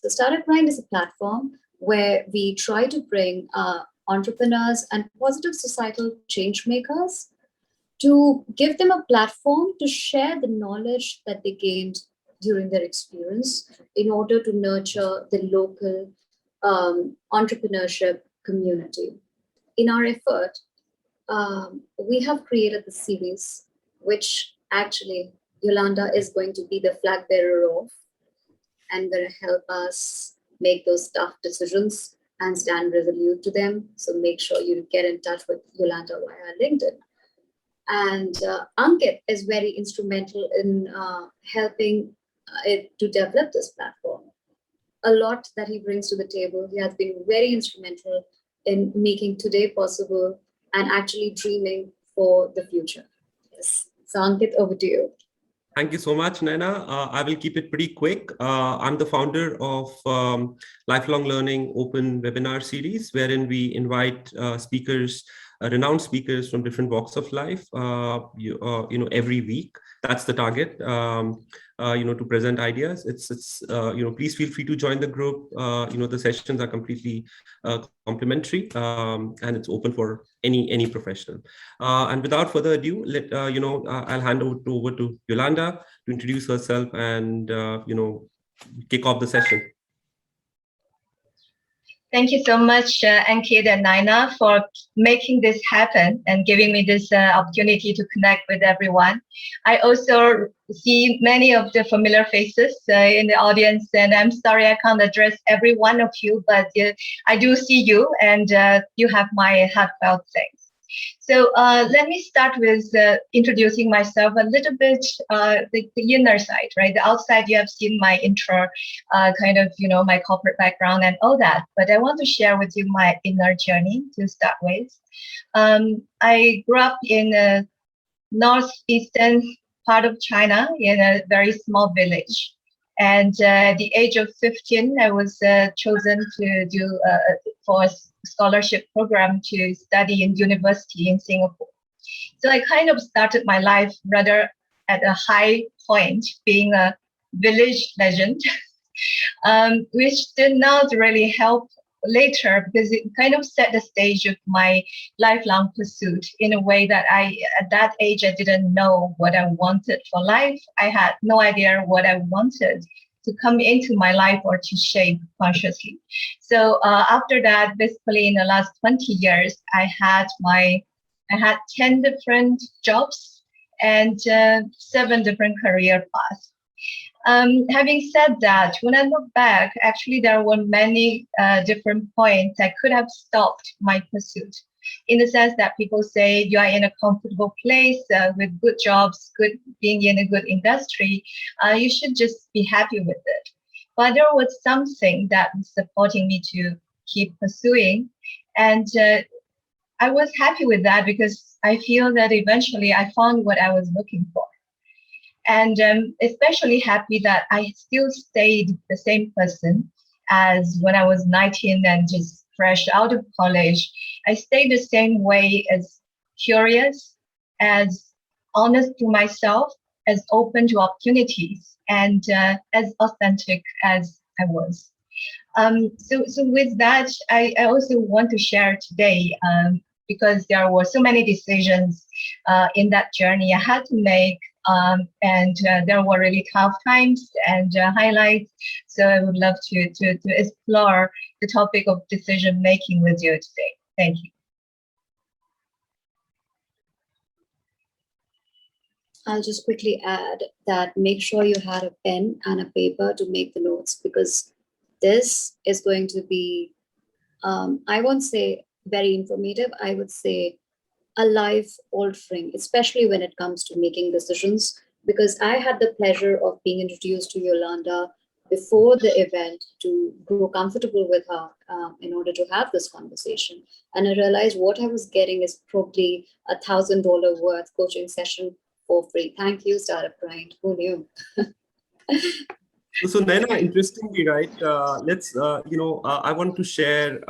So Startup Grind is a platform where we try to bring entrepreneurs and positive societal change makers to give them a platform to share the knowledge that they gained during their experience in order to nurture the local entrepreneurship community. In our effort, we have created the series, which actually Yolanda is going to be the flag bearer of and going to help us make those tough decisions and stand resolute to them. So make sure you get in touch with Yolanda via LinkedIn. And Ankit is very instrumental in helping it to develop this platform. A lot that he brings to the table. He has been very instrumental in making today possible and actually dreaming for the future. Yes. So Ankit, over to you. Thank you so much, Nayana. I will keep it pretty quick. I'm the founder of Lifelong Learning Open Webinar Series, wherein we invite speakers, renowned speakers from different walks of life, every week. That's the target, to present ideas. Please feel free to join the group. The sessions are completely complimentary, and it's open for any professional. And without further ado, I'll hand over to Yolanda to introduce herself and kick off the session. Thank you so much, Ankit and Nayana, for making this happen and giving me this opportunity to connect with everyone. I also see many of the familiar faces in the audience, and I'm sorry I can't address every one of you, but I do see you, and you have my heartfelt thanks. So let me start with introducing myself a little bit, the inner side, right? The outside, you have seen my intro, my corporate background and all that. But I want to share with you my inner journey to start with. I grew up in the northeastern part of China in a very small village. And at the age of 15, I was chosen to do for a scholarship program to study in university in Singapore. So I kind of started my life rather at a high point, being a village legend, which did not really help later because it kind of set the stage of my lifelong pursuit in a way that at that age, I didn't know what I wanted for life. I had no idea what I wanted to come into my life or to shape consciously. So after that, basically in the last 20 years, I had 10 different jobs and 7 different career paths. Having said that, when I look back, actually there were many different points I could have stopped my pursuit. In the sense that people say you are in a comfortable place with good jobs, being in a good industry, you should just be happy with it. But there was something that was supporting me to keep pursuing. And I was happy with that because I feel that eventually I found what I was looking for. And especially happy that I still stayed the same person as when I was 19 and just fresh out of college. I stayed the same way, as curious, as honest to myself, as open to opportunities, and as authentic as I was. So with that, I also want to share today, because there were so many decisions in that journey I had to make, and there were really tough times and highlights. So I would love to explore the topic of decision making with you today. Thank you. I'll just quickly add that make sure you had a pen and a paper to make the notes, because this is going to be, I won't say very informative, I would say a life altering, especially when it comes to making decisions, because I had the pleasure of being introduced to Yolanda before the event to grow comfortable with her in order to have this conversation. And I realized what I was getting is probably $1,000 worth coaching session for free. Thank you, Startup Grind. Who knew? So Nayana, interestingly, right? I want to share,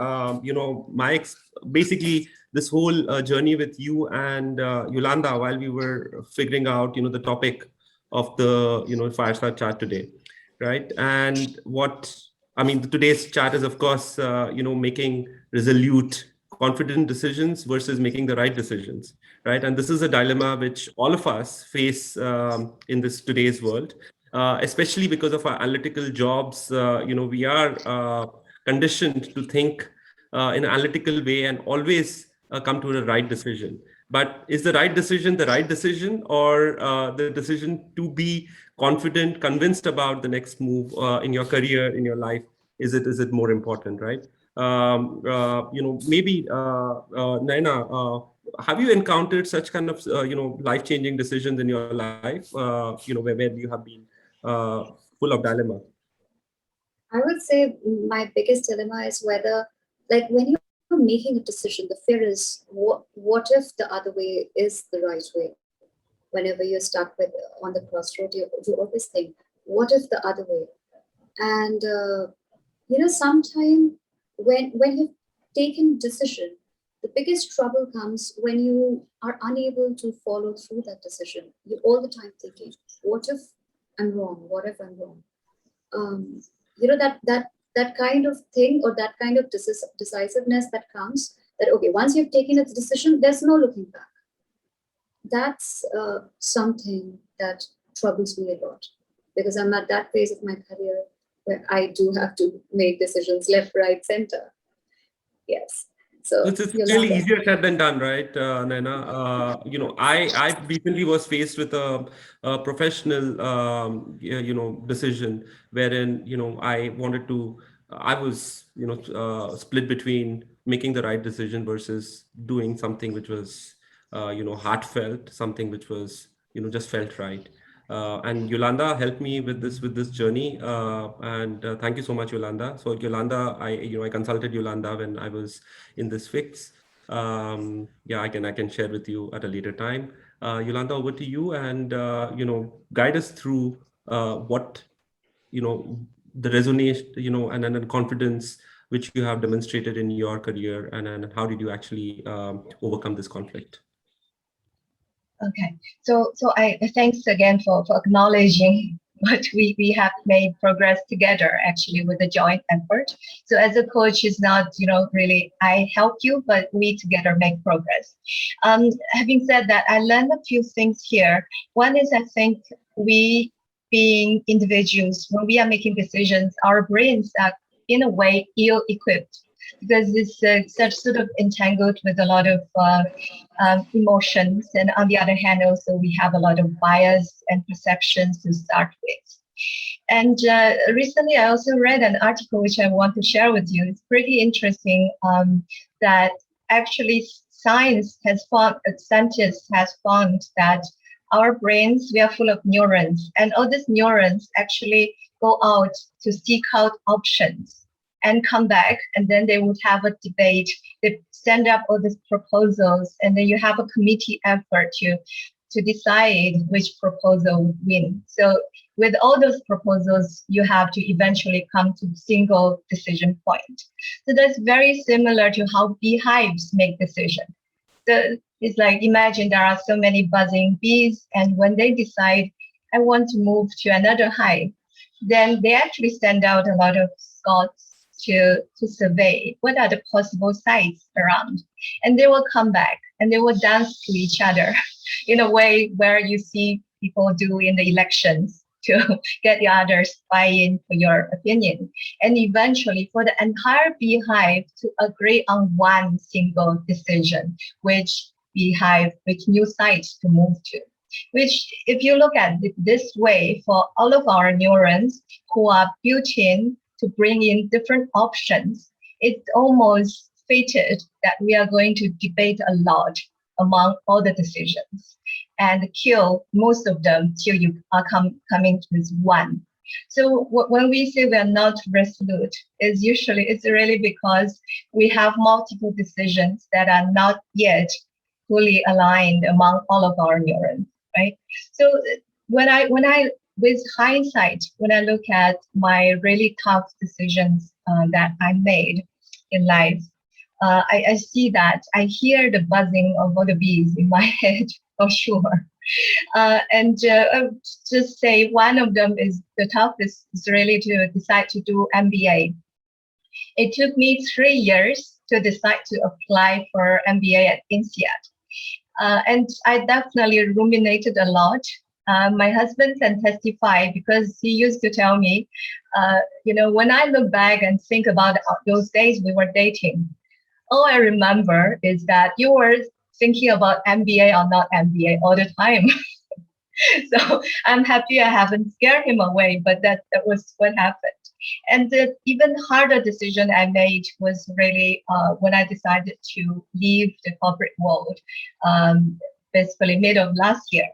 basically this whole journey with you and Yolanda while we were figuring out, the topic of the, fireside chat today, right? And what I mean, today's chat is, of course, making resolute, confident decisions versus making the right decisions, right? And this is a dilemma which all of us face in this today's world, especially because of our analytical jobs. We are conditioned to think in an analytical way and always come to the right decision. But is the right decision, or the decision to be confident, convinced about the next move in your career, in your life? Is it more important, right? Maybe Naina, have you encountered such kind of life-changing decisions in your life? Where you have been full of dilemma. I would say my biggest dilemma is whether, like, when you're making a decision, the fear is what if the other way is the right way? Whenever you're stuck with on the crossroad, you always think, what if the other way? And sometimes when you've taken decision, the biggest trouble comes when you are unable to follow through that decision. You're all the time thinking, what if I'm wrong? What if I'm wrong? That kind of thing, or that kind of decisiveness that comes, that okay, once you've taken a decision, there's no looking back. That's something that troubles me a lot, because I'm at that phase of my career where I do have to make decisions left, right, center. Yes. So It's really easier said than done, right, Naina? I recently was faced with a professional, decision wherein, I was, split between making the right decision versus doing something which was, heartfelt, something which was, just felt right. And Yolanda helped me with this journey, and thank you so much, Yolanda. So Yolanda, I consulted Yolanda when I was in this fix. I can share with you at a later time. Yolanda, over to you, and guide us through what the resonate, and confidence which you have demonstrated in your career, and how did you actually overcome this conflict? Okay, so I thanks again for acknowledging what we have made progress together, actually, with the joint effort. So as a coach, is not really I help you, but we together make progress. Having said that, I learned a few things here. One is, I think we, being individuals, when we are making decisions, our brains are in a way ill-equipped, because it's such sort of entangled with a lot of emotions. And on the other hand, also we have a lot of bias and perceptions to start with. And recently I also read an article which I want to share with you. It's pretty interesting, that actually scientists has found that our brains, we are full of neurons, and all these neurons actually go out to seek out options and come back, and then they would have a debate. They send up all these proposals, and then you have a committee effort to decide which proposal would win. So with all those proposals, you have to eventually come to a single decision point. So that's very similar to how beehives make decisions. So it's like, imagine there are so many buzzing bees, and when they decide, I want to move to another hive, then they actually send out a lot of scouts to survey what are the possible sites around. And they will come back and they will dance to each other in a way where you see people do in the elections to get the others buy-in for your opinion. And eventually for the entire beehive to agree on one single decision, which new sites to move to. Which, if you look at it this way, for all of our neurons who are built in to bring in different options, it's almost fated that we are going to debate a lot among all the decisions and kill most of them till you are coming to one. So when we say we are not resolute, it's really because we have multiple decisions that are not yet fully aligned among all of our neurons, right? So when I with hindsight, when I look at my really tough decisions that I made in life, I see that I hear the buzzing of all the bees in my head for sure. And I'll just say one of them is the toughest is really to decide to do MBA. It took me 3 years to decide to apply for MBA at INSEAD. And I definitely ruminated a lot. My husband can testify because he used to tell me, when I look back and think about those days we were dating, all I remember is that you were thinking about MBA or not MBA all the time. So I'm happy I haven't scared him away, but that was what happened. And the even harder decision I made was really when I decided to leave the corporate world, basically mid of last year.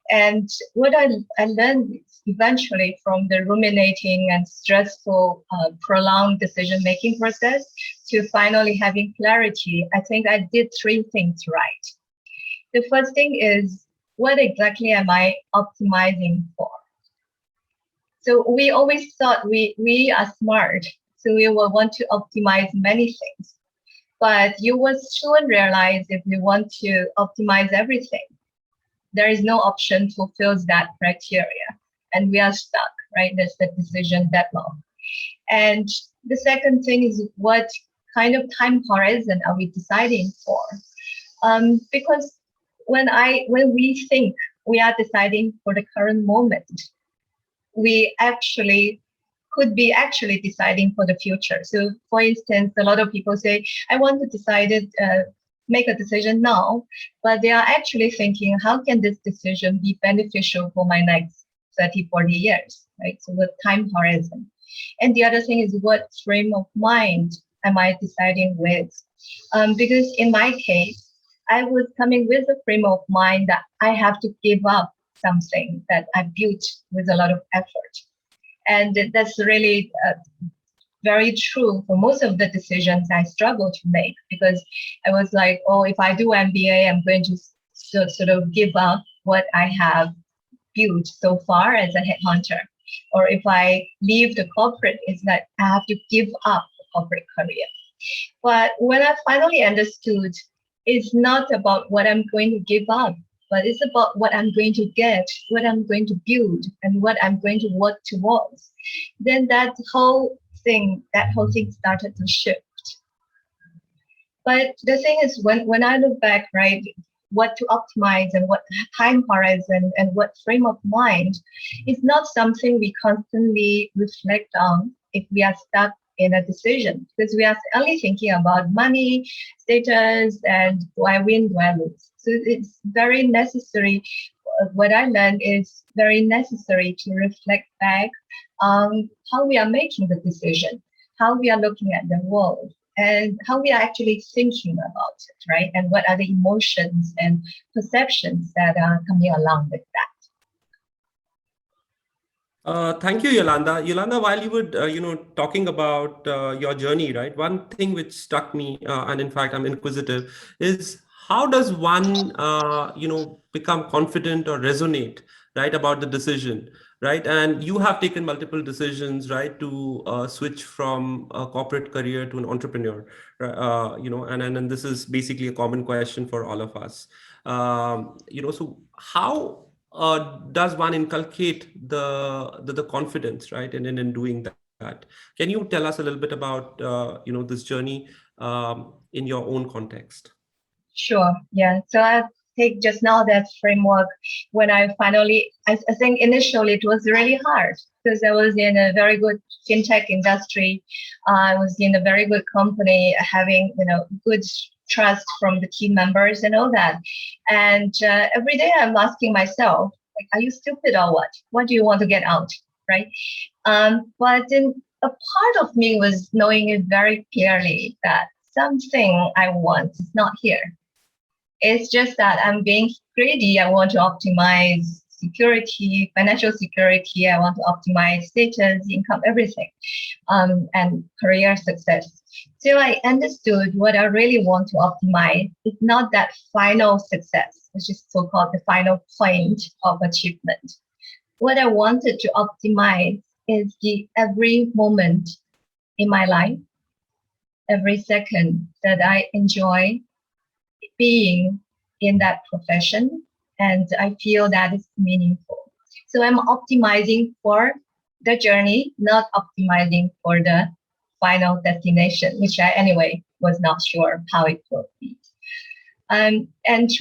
And what I learned eventually from the ruminating and stressful, prolonged decision-making process to finally having clarity, I think I did 3 things right. The first thing is, what exactly am I optimizing for? So we always thought we are smart, so we will want to optimize many things. But you will soon realize if you want to optimize everything, there is no option fulfills that criteria, and we are stuck, right? That's the decision deadlock. And the second thing is, what kind of time horizon are we deciding for? Because when we think we are deciding for the current moment, we actually could be actually deciding for the future. So for instance, a lot of people say, I want to make a decision now, but they are actually thinking, how can this decision be beneficial for my next 30, 40 years, right? So the time horizon. And the other thing is, what frame of mind am I deciding with? Because in my case, I was coming with a frame of mind that I have to give up something that I built with a lot of effort. And that's really very true for most of the decisions I struggle to make, because I was like, oh, if I do MBA, I'm going to sort of give up what I have built so far as a headhunter. Or if I leave the corporate, it's that I have to give up the corporate career. But when I finally understood, it's not about what I'm going to give up, but it's about what I'm going to get, what I'm going to build, and what I'm going to work towards. Then that whole thing started to shift. But the thing is, when I look back, right, what to optimize and what time horizon and what frame of mind is not something we constantly reflect on if we are stuck in a decision, because we are only thinking about money, status, and do I win, do I lose? So it's very necessary. What I learned is very necessary to reflect back on how we are making the decision, how we are looking at the world, and how we are actually thinking about it, right? And what are the emotions and perceptions that are coming along with that. Thank you, Yolanda. Yolanda, while you were, talking about your journey, right? One thing which struck me, and in fact, I'm inquisitive, is how does one, become confident or resonate, right, about the decision, right? And you have taken multiple decisions, right, to switch from a corporate career to an entrepreneur, and this is basically a common question for all of us. So how does one inculcate the confidence, right, in doing that? Can you tell us a little bit about this journey in your own context? Sure. Yeah. So I take just now that framework. When I think initially it was really hard because I was in a very good fintech industry. I was in a very good company, having good trust from the team members and all that. And every day I'm asking myself, like, are you stupid or what? What do you want to get out, right? But then a part of me was knowing it very clearly that something I want is not here. It's just that I'm being greedy. I want to optimize security, financial security. I want to optimize status, income, everything, and career success. So I understood what I really want to optimize is not that final success, which is so-called the final point of achievement. What I wanted to optimize is the every moment in my life, every second that I enjoy being in that profession, and I feel that it's meaningful. So I'm optimizing for the journey, not optimizing for the final destination, which I anyway was not sure how it would be. And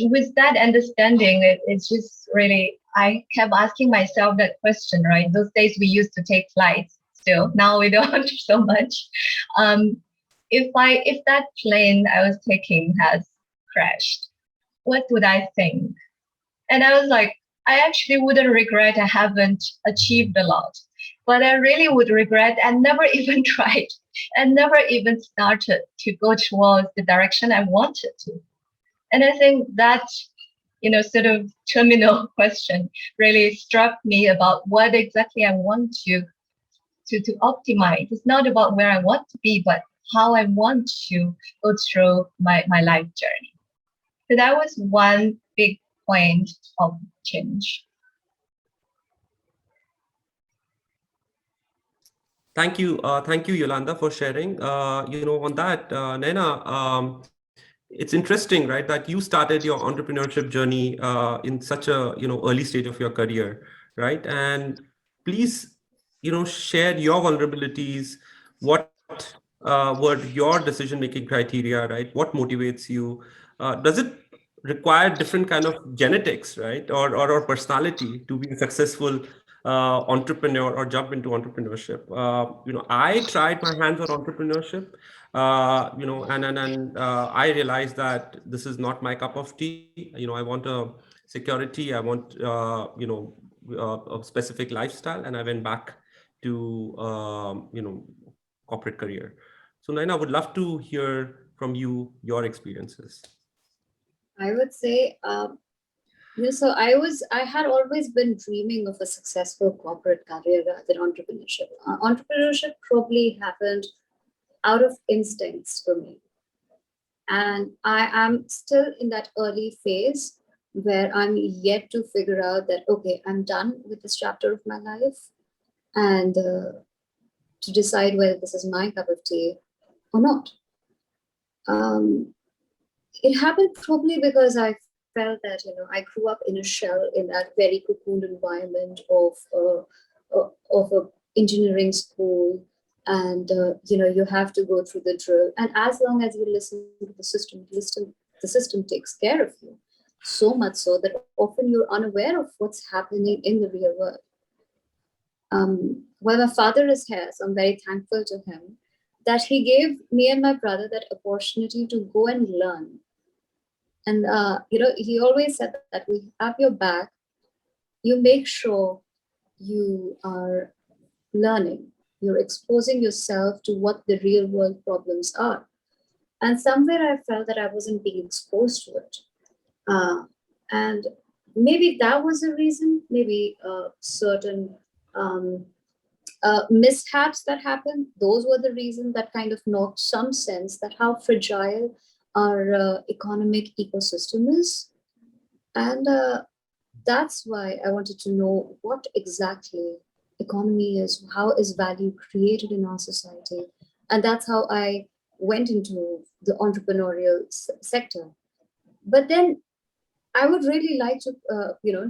with that understanding, it's just really, I kept asking myself that question, right? Those days we used to take flights still, now we don't so much. If that plane I was taking has crashed, what would I think? And I was like, I actually wouldn't regret I haven't achieved a lot, but I really would regret I never even tried and never even started to go towards the direction I wanted to. And I think that, sort of terminal question really struck me about what exactly I want to optimize. It's not about where I want to be, but how I want to go through my life journey. So that was one big point of change. Thank you, Yolanda, for sharing. On that, Naina, it's interesting, right, that you started your entrepreneurship journey in such a early stage of your career, right? And please, share your vulnerabilities. What were your decision-making criteria, right? What motivates you? Does it require different kind of genetics, right, or personality to be a successful entrepreneur or jump into entrepreneurship? I tried my hands on entrepreneurship, and I realized that this is not my cup of tea. I want a security. I want a specific lifestyle, and I went back to corporate career. So Naina, I would love to hear from you your experiences. I would say, so I had always been dreaming of a successful corporate career rather than entrepreneurship. Entrepreneurship probably happened out of instincts for me. And I am still in that early phase where I'm yet to figure out that, okay, I'm done with this chapter of my life, and to decide whether this is my cup of tea or not. It happened probably because I felt that, I grew up in a shell in that very cocooned environment of a engineering school, and you have to go through the drill, and as long as you listen to the system takes care of you, so much so that often you're unaware of what's happening in the real world. Well, my father is here, so I'm very thankful to him that he gave me and my brother that opportunity to go and learn. And he always said that we have your back. You make sure you are learning. You're exposing yourself to what the real world problems are. And somewhere I felt that I wasn't being exposed to it. And maybe that was the reason, maybe certain mishaps that happened, those were the reason that kind of knocked some sense that how fragile our economic ecosystem is. And that's why I wanted to know what exactly economy is, how is value created in our society. And that's how I went into the entrepreneurial sector. But then I would really like to,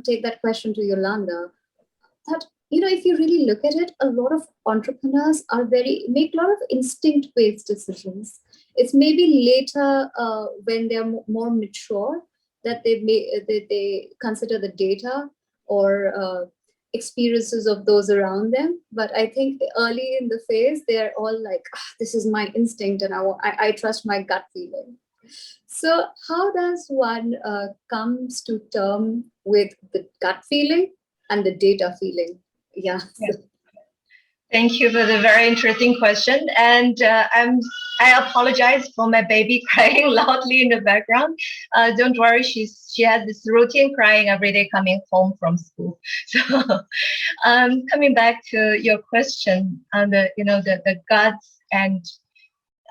take that question to Yolanda, that, if you really look at it, a lot of entrepreneurs make a lot of instinct-based decisions. It's maybe later when they're more mature that they consider the data or experiences of those around them. But I think early in the phase, they're all like, this is my instinct and I trust my gut feeling. So how does one comes to term with the gut feeling and the data feeling? Yeah. Thank you for the very interesting question. And I apologize for my baby crying loudly in the background. Don't worry, she has this routine crying every day coming home from school. So coming back to your question on the guts, and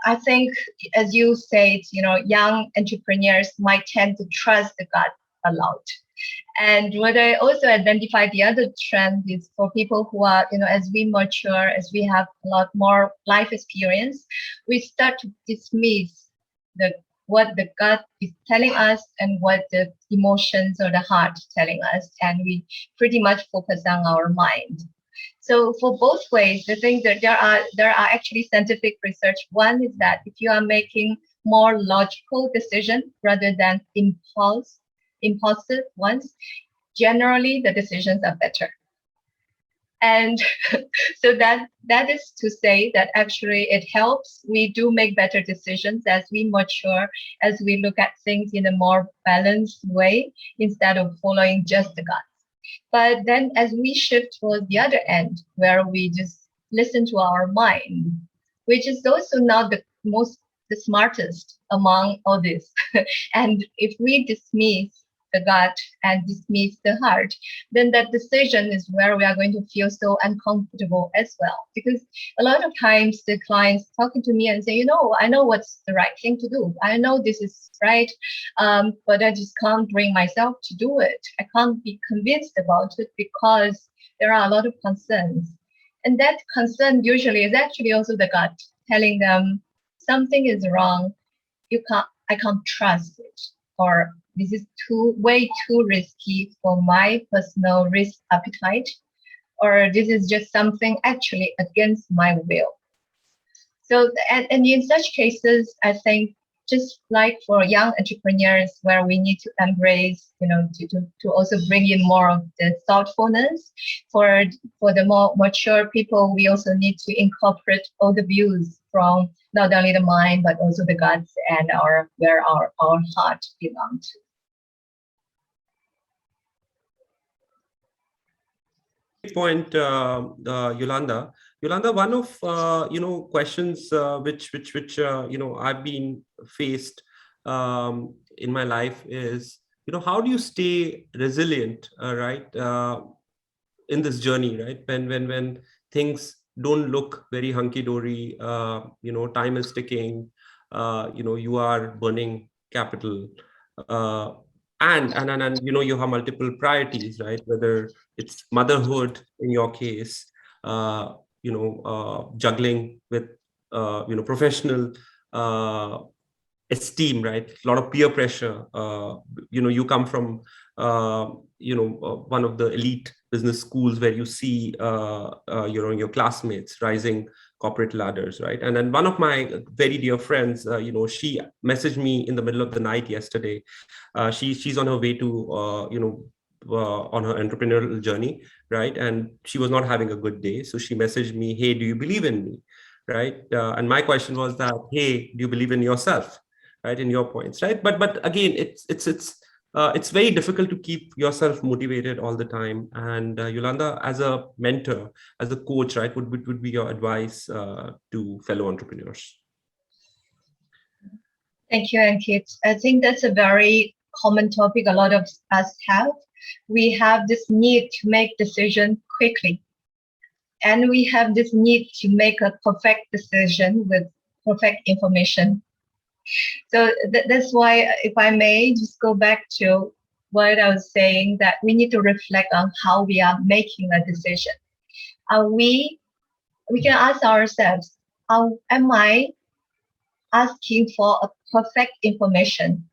I think, as you said, young entrepreneurs might tend to trust the gut a lot. And what I also identified, the other trend is for people who are, as we mature, as we have a lot more life experience, we start to dismiss the what the gut is telling us and what the emotions or the heart telling us, and we pretty much focus on our mind. So for both ways, I think that there are actually scientific research. One is that if you are making more logical decisions rather than impulsive ones, generally the decisions are better. And so that is to say that actually it helps. We do make better decisions as we mature, as we look at things in a more balanced way instead of following just the gut. But then as we shift towards the other end, where we just listen to our mind, which is also not the smartest among all this. And if we dismiss the gut and dismiss the heart, then that decision is where we are going to feel so uncomfortable as well. Because a lot of times the clients talking to me and say, I know what's the right thing to do. I know this is right, but I just can't bring myself to do it. I can't be convinced about it because there are a lot of concerns. And that concern usually is actually also the gut telling them something is wrong. I can't trust it, or this is way too risky for my personal risk appetite, or this is just something actually against my will. So, and in such cases, I think just like for young entrepreneurs, where we need to embrace, to also bring in more of the thoughtfulness. For the more mature people, we also need to incorporate all the views from not only the mind, but also the guts and where our heart belongs to. Point, Yolanda. Yolanda, one of questions which I've been faced in my life is how do you stay resilient, right, in this journey, right? When things don't look very hunky dory, time is ticking, you are burning capital. And you have multiple priorities, right? Whether it's motherhood in your case, juggling with professional esteem, right? A lot of peer pressure. You come from one of the elite business schools where you see your classmates rising corporate ladders, right? And then one of my very dear friends, she messaged me in the middle of the night yesterday. She's on her way to on her entrepreneurial journey, right? And she was not having a good day, so she messaged me, "Hey, do you believe in me?" Right? And my question was that, "Hey, do you believe in yourself?" Right? In your points, right? But again, it's very difficult to keep yourself motivated all the time. And Yolanda, as a mentor, as a coach, right, would be your advice to fellow entrepreneurs? Thank you, Ankit. I think that's a very common topic a lot of us have. We have this need to make decisions quickly. And we have this need to make a perfect decision with perfect information. So that's why, if I may just go back to what I was saying, that we need to reflect on how we are making a decision. We can ask ourselves, am I asking for a perfect information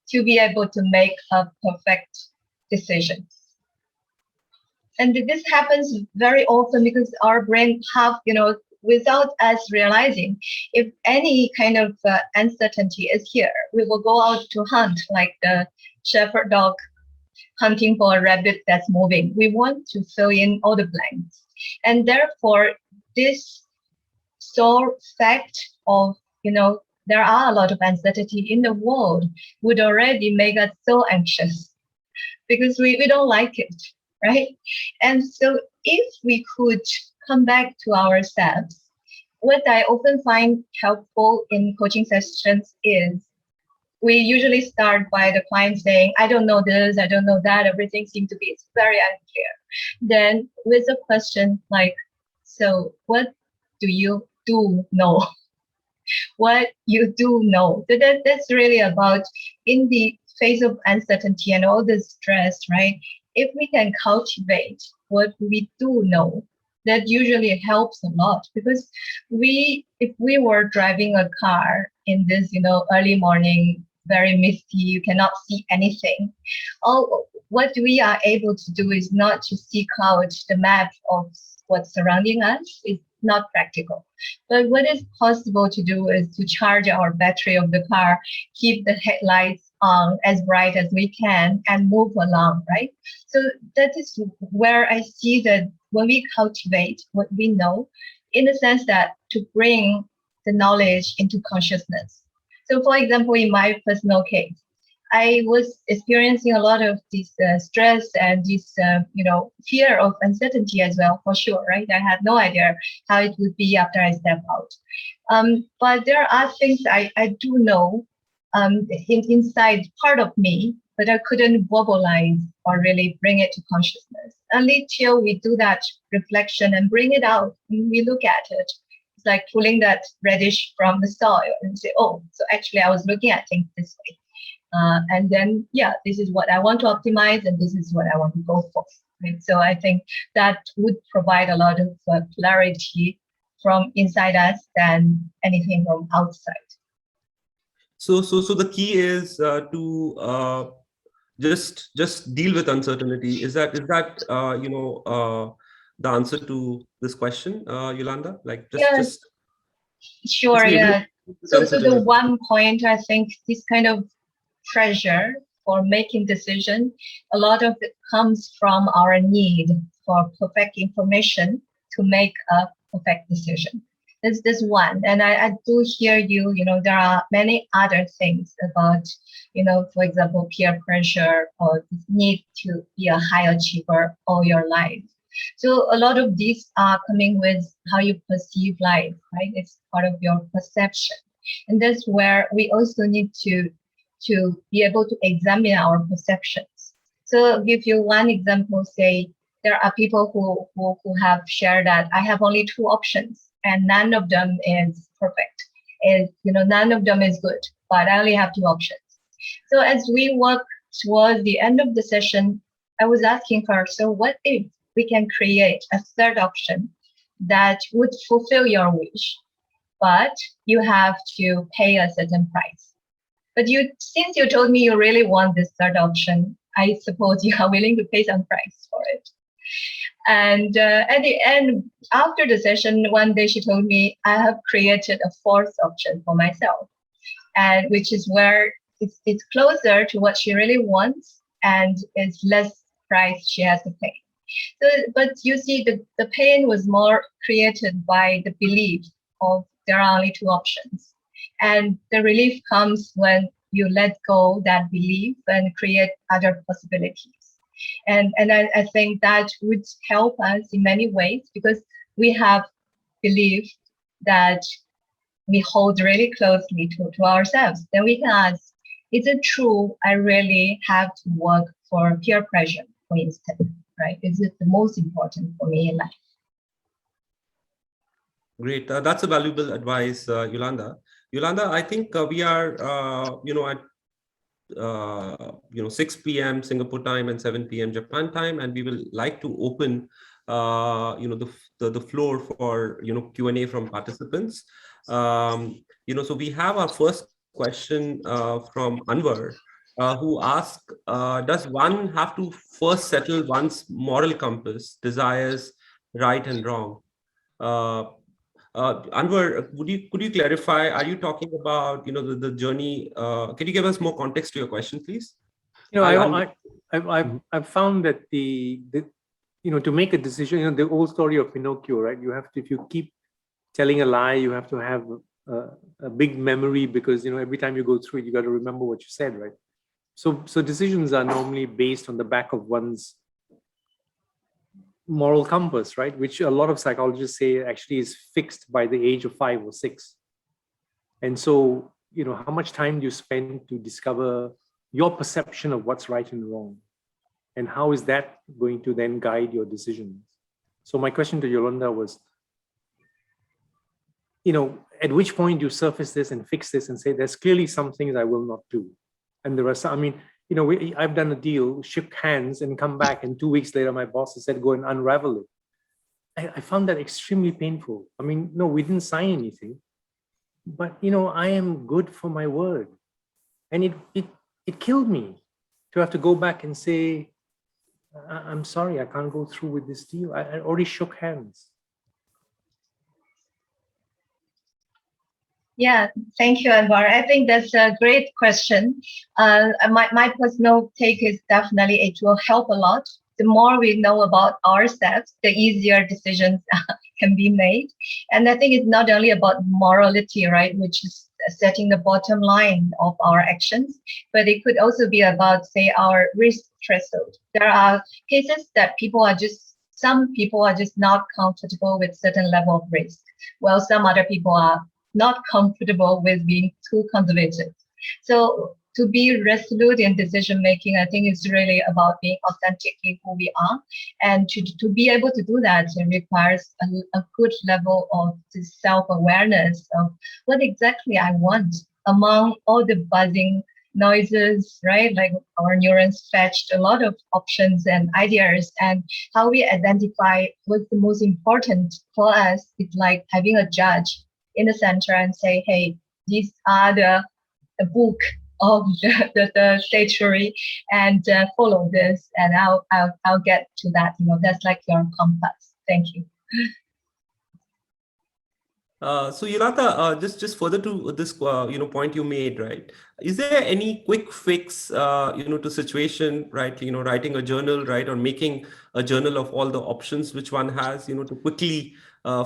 to be able to make a perfect decision? And this happens very often because our brain have, without us realizing, if any kind of uncertainty is here, we will go out to hunt like the shepherd dog hunting for a rabbit that's moving. We want to fill in all the blanks. And therefore, this sole fact of, there are a lot of uncertainty in the world would already make us so anxious because we don't like it, right? And so if we could come back to ourselves, what I often find helpful in coaching sessions is we usually start by the client saying, I don't know this, I don't know that, everything seems to be very unclear. Then with a question like, so what do you do know? What you do know? So that's really about, in the face of uncertainty and all this stress, right? If we can cultivate what we do know, that usually helps a lot, because if we were driving a car in this, early morning, very misty, you cannot see anything. What we are able to do is not to seek out the map of what's surrounding us. It's not practical. But what is possible to do is to charge our battery of the car, keep the headlights on as bright as we can, and move along, right? So that is where I see that when we cultivate what we know, in the sense that to bring the knowledge into consciousness. So for example, in my personal case, I was experiencing a lot of this stress and this, fear of uncertainty as well, for sure, right? I had no idea how it would be after I step out. But there are things I do know inside part of me, but I couldn't verbalize or really bring it to consciousness. Only till we do that reflection and bring it out, when we look at it, it's like pulling that radish from the soil and say, oh, so actually I was looking at things this way. And then, this is what I want to optimize, and this is what I want to go for. Right? So I think that would provide a lot of clarity from inside us than anything from outside. So the key is to just deal with uncertainty. Is that the answer to this question, Yolanda? Like just sure, yeah. So the one point, I think this kind of pressure for making decision, a lot of it comes from our need for perfect information to make a perfect decision. This one, and I do hear you. There are many other things about, for example, peer pressure or need to be a high achiever all your life. So a lot of these are coming with how you perceive life, right? It's part of your perception, and that's where we also need to be able to examine our perceptions. So I'll give you one example. Say there are people who have shared that I have only two options and none of them is perfect. None of them is good, but I only have two options. So as we work towards the end of the session, I was asking her, so what if we can create a third option that would fulfill your wish, but you have to pay a certain price? But since you told me you really want this third option, I suppose you are willing to pay some price for it. And at the end, after the session, one day she told me, I have created a fourth option for myself, and which is where it's closer to what she really wants and it's less price she has to pay. So, but you see, the pain was more created by the belief of there are only two options. And the relief comes when you let go that belief and create other possibilities. And I think that would help us in many ways because we have belief that we hold really closely to ourselves. Then we can ask, is it true I really have to work for peer pressure, for instance, right? Is it the most important for me in life? Great. That's a valuable advice, Yolanda. Yolanda, I think we are, at 6 p.m. Singapore time and 7 p.m. Japan time, and we will like to open, the floor for Q&A from participants. So we have our first question from Anwar, who asked, does one have to first settle one's moral compass, desires, right and wrong? Anwar, could you clarify? Are you talking about the journey? Can you give us more context to your question, please? I've found that to make a decision, the old story of Pinocchio, right? You have to, if you keep telling a lie, you have to have a big memory because every time you go through it, you got to remember what you said, right? So decisions are normally based on the back of one's moral compass, right? Which a lot of psychologists say actually is fixed by the age of 5 or 6. And so, how much time do you spend to discover your perception of what's right and wrong? And how is that going to then guide your decisions? So my question to Yolanda was, at which point you surface this and fix this and say, there's clearly some things I will not do. And there are some, I've done a deal, shook hands and come back, and 2 weeks later, my boss has said, go and unravel it. I found that extremely painful. No, we didn't sign anything, but I am good for my word. And it killed me to have to go back and say, I'm sorry, I can't go through with this deal. I already shook hands. Yeah, thank you, Anwar. I think that's a great question. My personal take is definitely it will help a lot. The more we know about ourselves, the easier decisions can be made. And I think it's not only about morality, right, which is setting the bottom line of our actions, but it could also be about, say, our risk threshold. There are cases that some people are just not comfortable with certain level of risk, while some other people are not comfortable with being too conservative. So to be resolute in decision making, I think it's really about being authentically who we are. And to be able to do that, it requires a good level of self-awareness of what exactly I want among all the buzzing noises, right? Like our neurons fetched a lot of options and ideas, and how we identify what's the most important for us. It's like having a judge in the center and say, hey, these are the book of the statuary, and follow this, and I'll get to that. That's like your compass. Thank you. So Yolanda, just further to this point you made, right? Is there any quick fix to situation, right? Writing a journal, right, or making a journal of all the options which one has, to quickly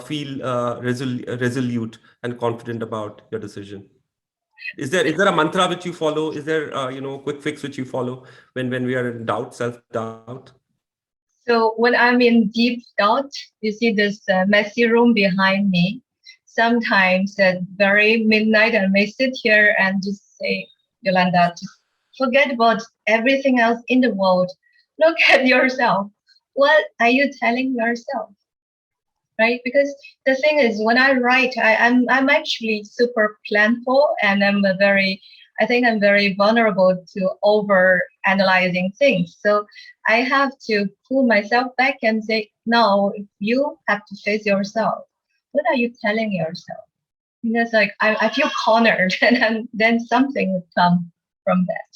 feel resolute and confident about your decision? Is there a mantra which you follow? Is there quick fix which you follow when we are in doubt, self-doubt? So when I'm in deep doubt, you see this messy room behind me. Sometimes at very midnight, I may sit here and just say, Yolanda, just forget about everything else in the world. Look at yourself. What are you telling yourself? Right? Because the thing is, when I write, I'm actually super planful, and I think I'm very vulnerable to over analyzing things. So I have to pull myself back and say, no, you have to face yourself. What are you telling yourself? Because like I feel cornered, and then something would come from that.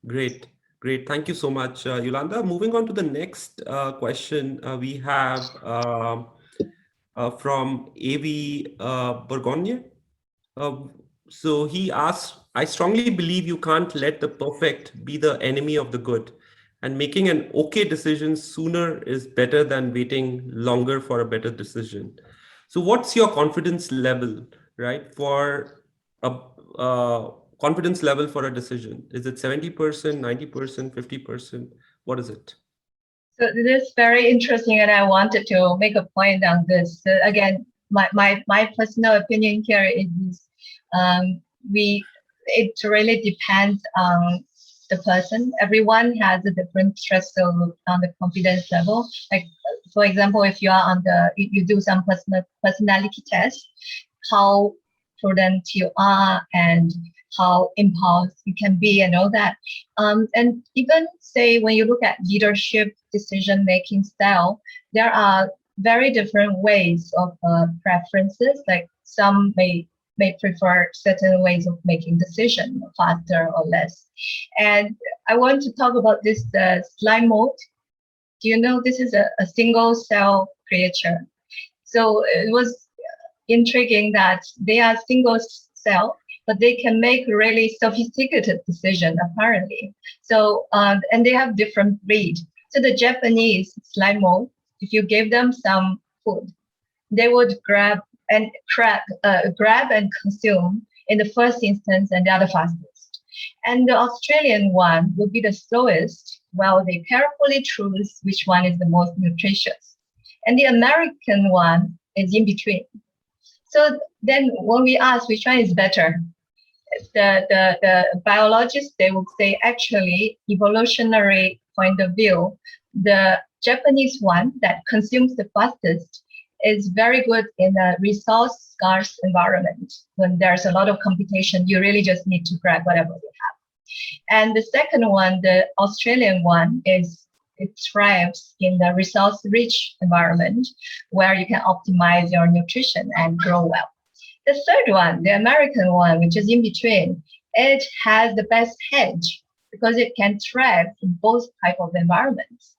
Great. Thank you so much, Yolanda. Moving on to the next question, we have from A.V. Bourgogne. So he asks, I strongly believe you can't let the perfect be the enemy of the good, and making an okay decision sooner is better than waiting longer for a better decision. So what's your confidence level, right, for a confidence level for a decision? Is it 70%, 90%, 50%? What is it? So this is very interesting, and I wanted to make a point on this. So again, my personal opinion here is it really depends on the person. Everyone has a different threshold on the confidence level. Like, for example, if you are you do some personality test, how prudent you are and how impulsive you can be and all that. And even say when you look at leadership decision-making style, there are very different ways of preferences. Like some may prefer certain ways of making decision, faster or less. And I want to talk about this slime mold. Do you know this is a single cell creature? So it was intriguing that they are single cell, but they can make really sophisticated decision apparently. So and they have different breed. So the Japanese slime mold, if you give them some food, they would grab and consume in the first instance, and they are the fastest. And the Australian one will be the slowest, while they carefully choose which one is the most nutritious. And the American one is in between. So then when we ask which one is better, the biologists, they would say actually evolutionary point of view, the Japanese one that consumes the fastest is very good in a resource scarce environment. When there's a lot of competition, you really just need to grab whatever you have. And the second one, the Australian one, it thrives in the resource-rich environment where you can optimize your nutrition and grow well. The third one, the American one, which is in between, it has the best hedge because it can thrive in both type of environments.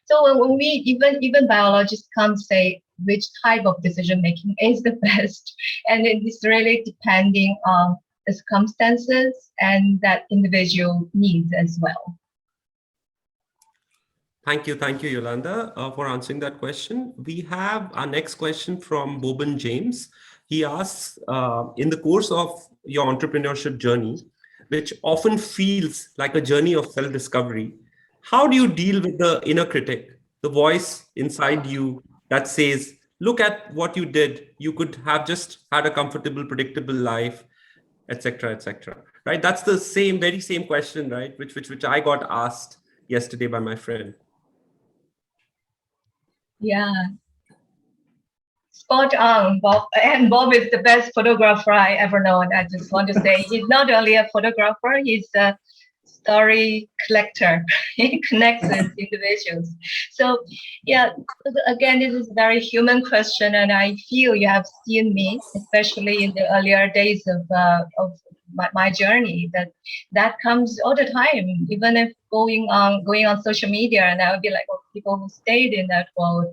So when we even biologists can't say which type of decision making is the best, and it is really depending on the circumstances and that individual needs as well. Thank you, Yolanda, for answering that question. We have our next question from Boban James. He asks, in the course of your entrepreneurship journey, which often feels like a journey of self-discovery, how do you deal with the inner critic, the voice inside you that says, look at what you did, you could have just had a comfortable, predictable life, etc., etc. Right? That's the very same question, right? Which I got asked yesterday by my friend. Yeah. Spot on, Bob. And Bob is the best photographer I ever known. I just want to say he's not only a photographer, he's a story collector. He connects with individuals. So yeah, again, this is a very human question, and I feel you have seen me, especially in the earlier days of my journey, that comes all the time, even if going on social media, and I would be like, oh, people who stayed in that world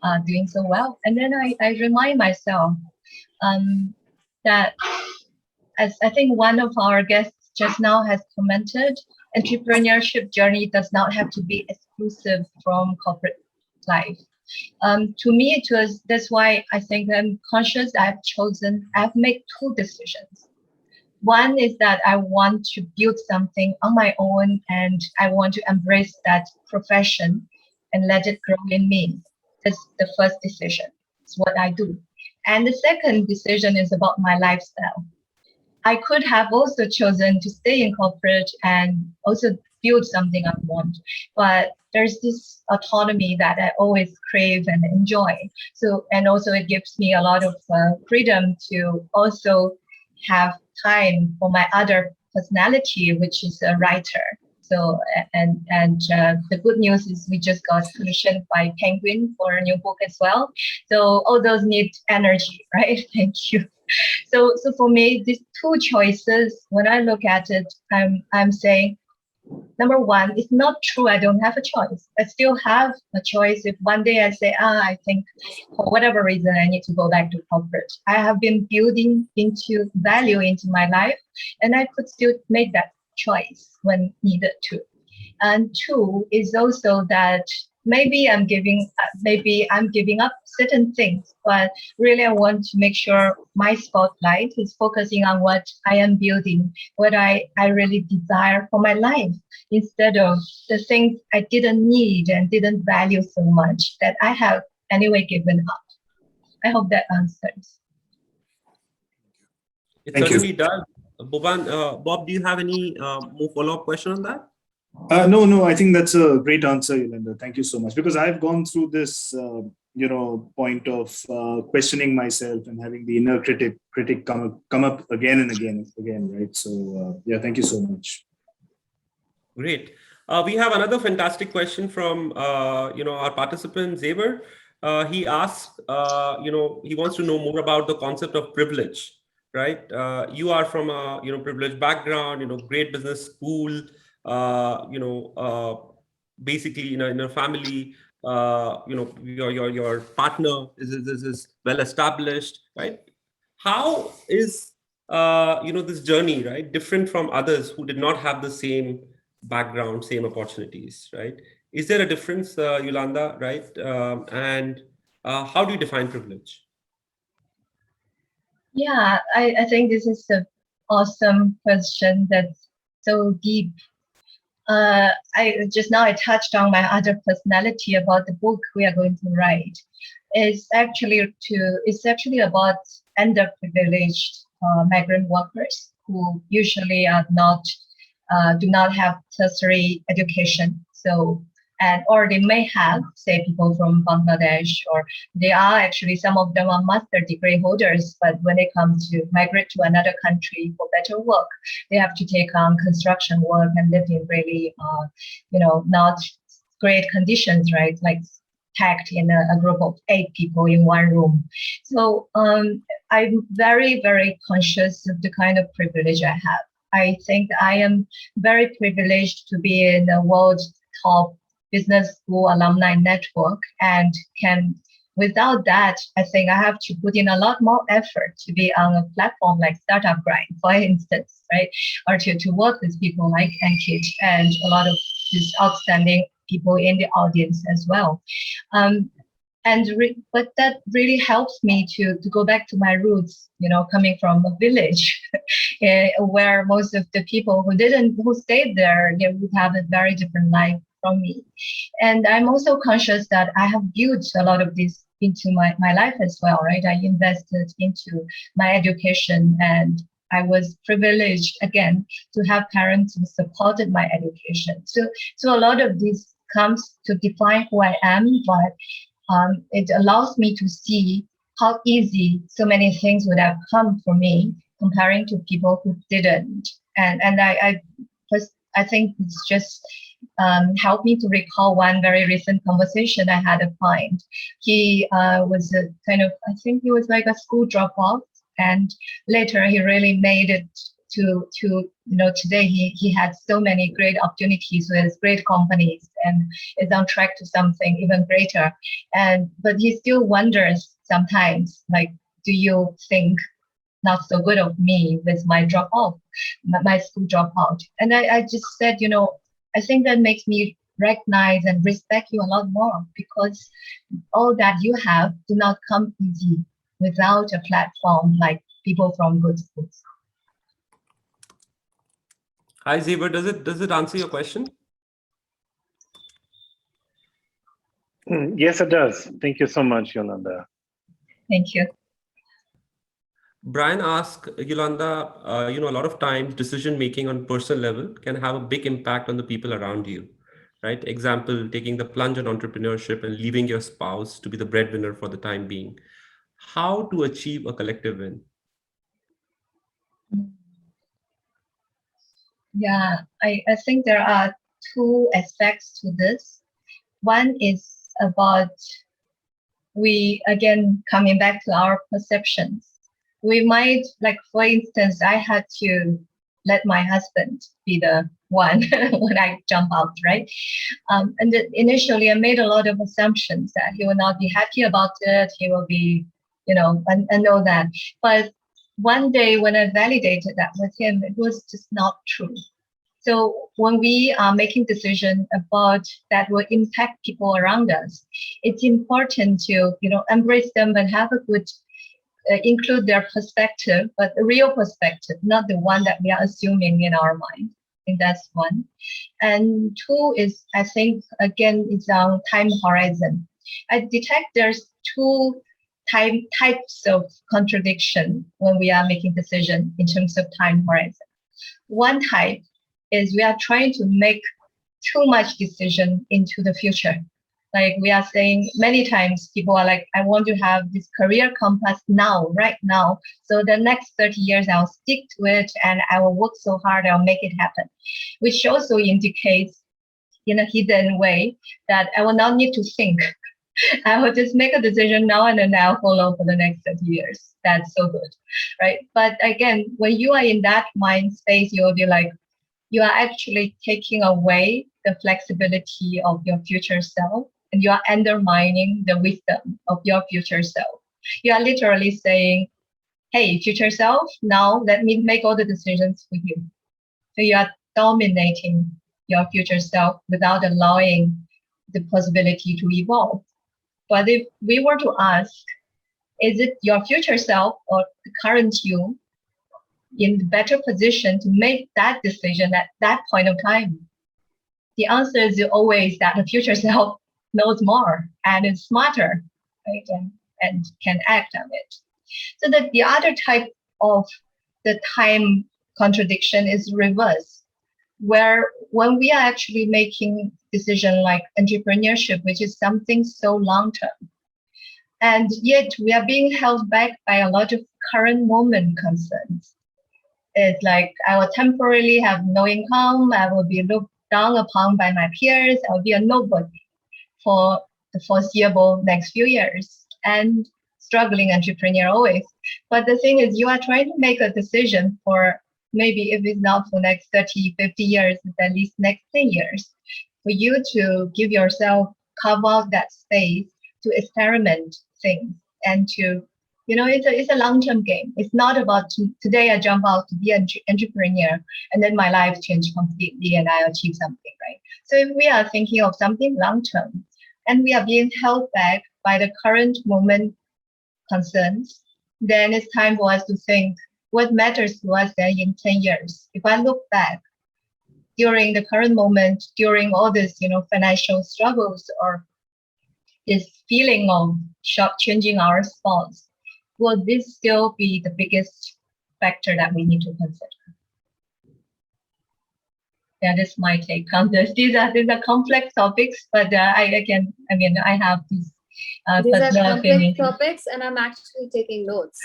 are doing so well. And then I remind myself that, as I think one of our guests just now has commented, entrepreneurship journey does not have to be exclusive from corporate life. To me, that's why I think I'm conscious I've made two decisions. One is that I want to build something on my own, and I want to embrace that profession and let it grow in me. That's the first decision. It's what I do. And the second decision is about my lifestyle. I could have also chosen to stay in corporate and also build something I want, but there's this autonomy that I always crave and enjoy. So, and also it gives me a lot of freedom to also have time for my other personality, which is a writer. So, and the good news is we just got commissioned by Penguin for a new book as well. So all those need energy, right? Thank you. So for me, these two choices, when I look at it, I'm saying, number one, it's not true I don't have a choice. I still have a choice. If one day I say, I think for whatever reason I need to go back to corporate, I have been building into value into my life, and I could still make that choice when needed to. And two is also that maybe I'm giving up certain things, but really I want to make sure my spotlight is focusing on what I am building, what I really desire for my life, instead of the things I didn't need and didn't value so much that I have anyway given up. I hope that answers. It certainly does. Bob, do you have any more follow-up question on that? No, I think that's a great answer, Yolanda. Thank you so much. Because I've gone through this, point of questioning myself and having the inner critic come up again and again, right? So yeah, thank you so much. Great. We have another fantastic question from our participant Xavier. He asks, he wants to know more about the concept of privilege, right? You are from a privileged background, great business school. Basically in a family, your partner is well established, right? How is this journey, right, different from others who did not have the same background, same opportunities, right? Is there a difference, Yolanda, right? And how do you define privilege? Yeah, I think this is an awesome question that's so deep. I touched on my other personality about the book we are going to write. It's actually about underprivileged migrant workers who usually do not have tertiary education. So, or they may have, say, people from Bangladesh, or they are actually, some of them are master degree holders, but when they come to migrate to another country for better work, they have to take on construction work and live in really, not great conditions, right? Like packed in a group of 8 people in one room. So I'm very, very conscious of the kind of privilege I have. I think I am very privileged to be in the world's top business school alumni network, and without that, I think I have to put in a lot more effort to be on a platform like Startup Grind, for instance, right? Or to work with people like Ankit and a lot of these outstanding people in the audience as well. But that really helps me to go back to my roots, coming from a village where most of the people who stayed there, would have a very different life from me. And I'm also conscious that I have built a lot of this into my life as well, right? I invested into my education, and I was privileged again to have parents who supported my education. So a lot of this comes to define who I am, but it allows me to see how easy so many things would have come for me comparing to people who didn't. And I think it's just helped me to recall one very recent conversation I had a client. He was a kind of, I think he was like a school dropout, and later he really made it to today he had so many great opportunities with great companies and is on track to something even greater. But he still wonders sometimes, like, do you think not so good of me with my drop off, my school dropout? And I just said, I think that makes me recognize and respect you a lot more, because all that you have do not come easy without a platform like people from good schools. Hi, Xavier. Does it answer your question? Yes, it does. Thank you so much, Yolanda. Thank you. Brian asked Yolanda, a lot of times decision making on personal level can have a big impact on the people around you, right? Example, taking the plunge on entrepreneurship and leaving your spouse to be the breadwinner for the time being. How to achieve a collective win? Yeah, I think there are 2 aspects to this. One is about, coming back to our perceptions. We might, like, for instance, I had to let my husband be the one when I jump out, right? Initially I made a lot of assumptions that he will not be happy about it. He will be, I know that. But one day when I validated that with him, it was just not true. So when we are making decisions about that will impact people around us, it's important to, embrace them and have a good, include their perspective, but the real perspective, not the one that we are assuming in our mind. I think that's one. And 2 is, I think, again, it's on time horizon. I detect there's 2 types of contradiction when we are making decisions in terms of time horizon. One type is we are trying to make too much decision into the future. Like we are saying many times, people are like, I want to have this career compass now, right now. So the next 30 years, I'll stick to it and I will work so hard, I'll make it happen. Which also indicates in a hidden way that I will not need to think. I will just make a decision now and then I'll follow for the next 30 years. That's so good, right? But again, when you are in that mind space, you will be like, you are actually taking away the flexibility of your future self, and you are undermining the wisdom of your future self. You are literally saying, hey, future self, now let me make all the decisions for you. So you are dominating your future self without allowing the possibility to evolve. But if we were to ask, is it your future self or the current you in the better position to make that decision at that point of time? The answer is always that the future self knows more and is smarter, right? And can act on it. So that the other type of the time contradiction is reverse, where when we are actually making decision like entrepreneurship, which is something so long-term, and yet we are being held back by a lot of current moment concerns. It's like I will temporarily have no income, I will be looked down upon by my peers, I will be a nobody for the foreseeable next few years, and struggling entrepreneur always. But the thing is, you are trying to make a decision for maybe if it's not for next 30, 50 years, it's at least next 10 years, for you to give yourself, carve out that space to experiment things and to, it's a long-term game. It's not about today I jump out to be an entrepreneur and then my life changed completely and I achieve something, right? So if we are thinking of something long-term and we are being held back by the current moment concerns, then it's time for us to think what matters to us then in 10 years. If I look back during the current moment, during all this, financial struggles or this feeling of changing our response, will this still be the biggest factor that we need to consider? Yeah, that's my take on this. These are complex topics, but I have these. These are personal complex opinions. topics, and I'm actually taking notes.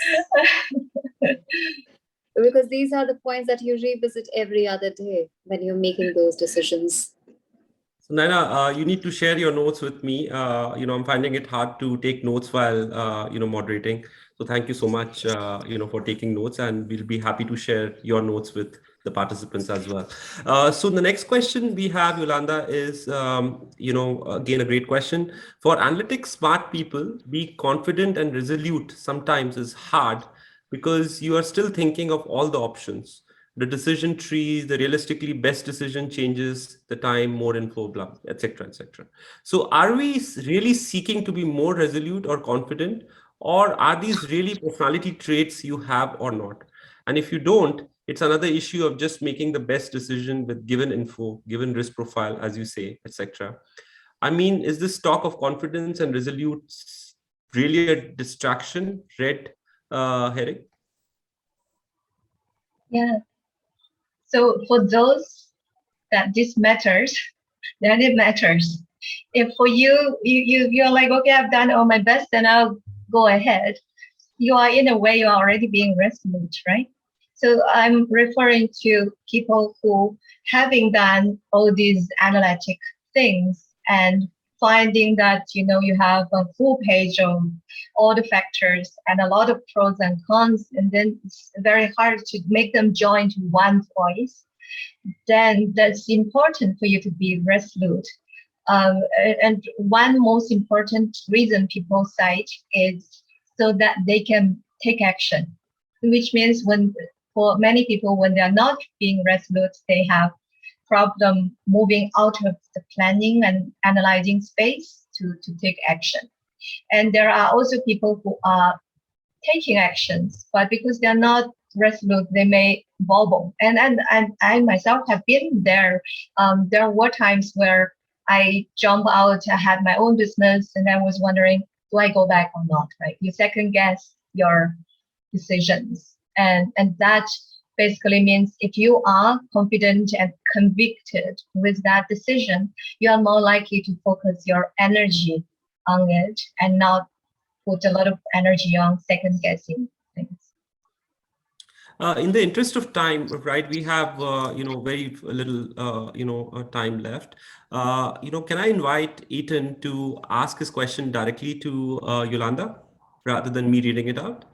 Because these are the points that you revisit every other day when you're making those decisions. So Nayana, you need to share your notes with me. I'm finding it hard to take notes while, moderating. So thank you so much, for taking notes, and we'll be happy to share your notes with the participants as well. So the next question we have, Yolanda, is, again, a great question. For analytics smart people, be confident and resolute sometimes is hard because you are still thinking of all the options. The decision trees, the realistically best decision changes, the time, more info, blah, etc., etc. So are we really seeking to be more resolute or confident, or are these really personality traits you have or not? And if you don't, it's another issue of just making the best decision with given info, given risk profile, as you say, etc. I mean, is this talk of confidence and resolute really a distraction, red herring? Yeah. So for those that this matters, then it matters. If for you're like, okay, I've done all my best, then I'll go ahead. You are in a way, you are already being resolute, right? So I'm referring to people who, having done all these analytic things and finding that, you have a full page of all the factors and a lot of pros and cons, and then it's very hard to make them join to one voice, then that's important for you to be resolute. And one most important reason people cite is so that they can take action, which means for many people, when they are not being resolute, they have problem moving out of the planning and analyzing space to take action. And there are also people who are taking actions, but because they are not resolute, they may wobble. And I myself have been there. There were times where I jump out, I had my own business, and I was wondering, do I go back or not, right? You second guess your decisions. And that basically means if you are confident and convicted with that decision, you are more likely to focus your energy on it and not put a lot of energy on second guessing things. In the interest of time, right, we have, very little, time left. Can I invite Ethan to ask his question directly to Yolanda rather than me reading it out?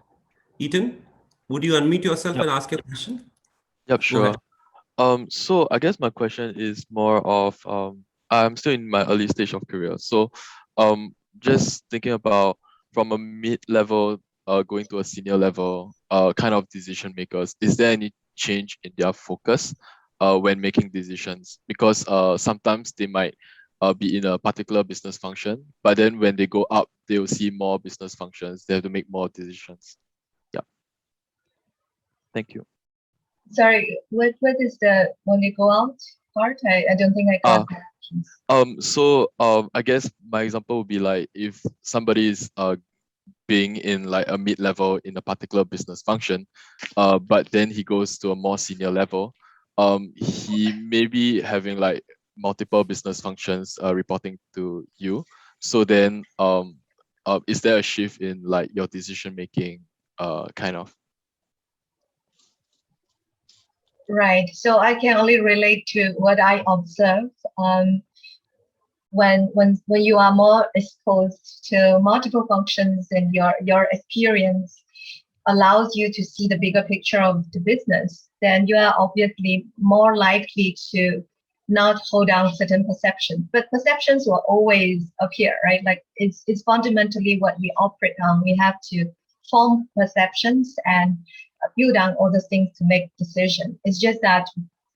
Ethan, would you unmute yourself and ask your question? Yep, Go sure. ahead. So I guess my question is more of I'm still in my early stage of career. So just thinking about from a mid-level going to a senior level kind of decision makers, is there any change in their focus when making decisions? Because sometimes they might be in a particular business function, but then when they go up, they will see more business functions. They have to make more decisions. Yeah. Thank you. Sorry, what is the when they go out part? I don't think I got that piece. So I guess my example would be like if somebody is being in like a mid-level in a particular business function, but then he goes to a more senior level, he may be having like multiple business functions reporting to you. So then is there a shift in like your decision making kind of? Right. So I can only relate to what I observed. when you are more exposed to multiple functions and your experience allows you to see the bigger picture of the business, then you are obviously more likely to not hold down certain perceptions. But perceptions will always appear, right? Like it's fundamentally what we operate on. We have to form perceptions and build on all those things to make decisions. It's just that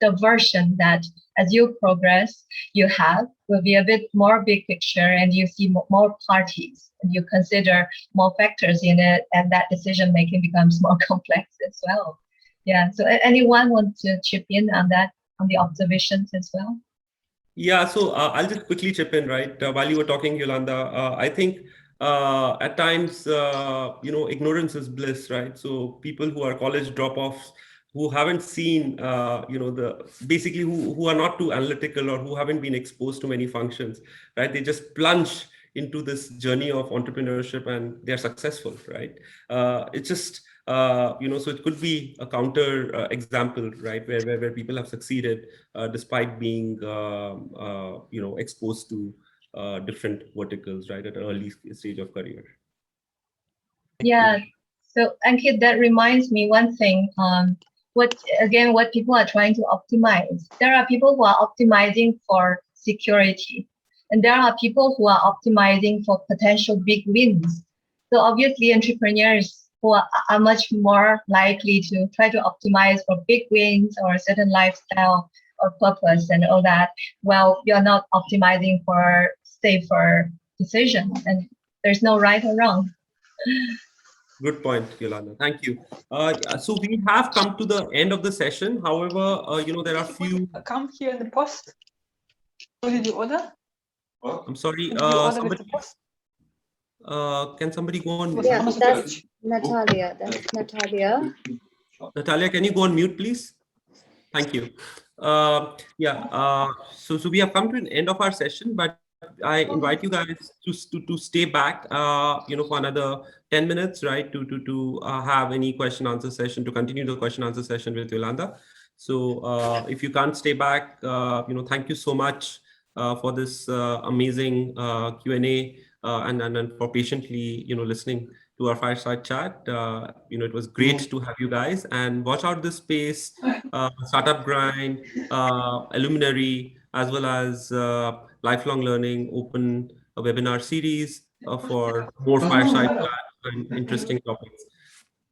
the version that as you progress, you have will be a bit more big picture, and you see more parties, and you consider more factors in it, and that decision making becomes more complex as well. Yeah. So anyone want to chip in on that, on the observations as well? Yeah, so I'll just quickly chip in, right? While you were talking, Yolanda, I think at times, ignorance is bliss, right? So people who are college drop-offs, who haven't seen, basically who are not too analytical or who haven't been exposed to many functions, right? They just plunge into this journey of entrepreneurship and they're successful, right? It's just, so it could be a counter example, right? Where people have succeeded despite being, exposed to different verticals, right? At an early stage of career. Yeah. So Ankit, that reminds me one thing. What people are trying to optimize. There are people who are optimizing for security, and there are people who are optimizing for potential big wins. So obviously, entrepreneurs who are much more likely to try to optimize for big wins or a certain lifestyle or purpose and all that. Well, you're not optimizing for safer decisions, and there's no right or wrong. Good point, Yolanda. Thank you. So we have come to the end of the session. However, there are few. Come here in the post. What did you order? I'm sorry. Did you order with Somebody, the post? can somebody go on? Yeah, that's Natalia. That's Natalia. Natalia, can you go on mute, please? Thank you. So we have come to an end of our session, but I invite you guys to stay back, for another 10 minutes, right? To have any question answer session, to continue the question answer session with Yolanda. So if you can't stay back, thank you so much for this amazing Q&A and for patiently, listening to our fireside chat. It was great to have you guys, and watch out this space, Startup Grind, Aluminary, as well as lifelong learning open webinar series for more fireside chat and interesting topics.